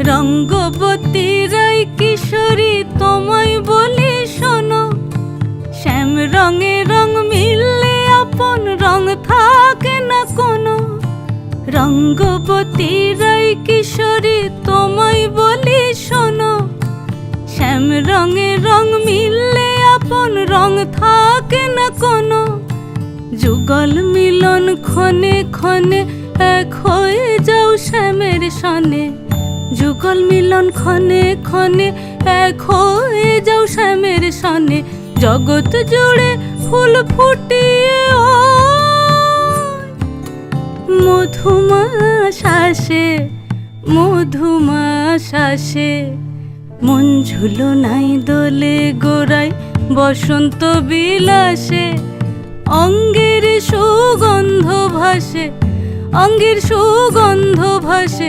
রঙ্গবতী রাই কিশোরী তোমায় বলি শোনো, শ্যাম রঙে রং মিললে আপন রং থাকে না কোনো। রঙ্গবতী রাই কিশোরী তোমায় বলি শোনো, শ্যাম রঙে রং মিললে আপন রং থাকে না কোনো। যুগল মিলন ক্ষণে ক্ষণে এক হয়ে যাও শ্যামের সনে, যুগল মিলন ক্ষণে ক্ষণে এক হয়ে যাও শ্যামের সনে। জগৎ জুড়ে ফুল ফুটিয়ে মধুমাস আসে, মধুমাস আসে। মন ঝুলো নাই দোলে গোড়ায় বসন্ত বিলাসে, অঙ্গের সুগন্ধ ভাসে, অঙ্গের সুগন্ধ ভাসে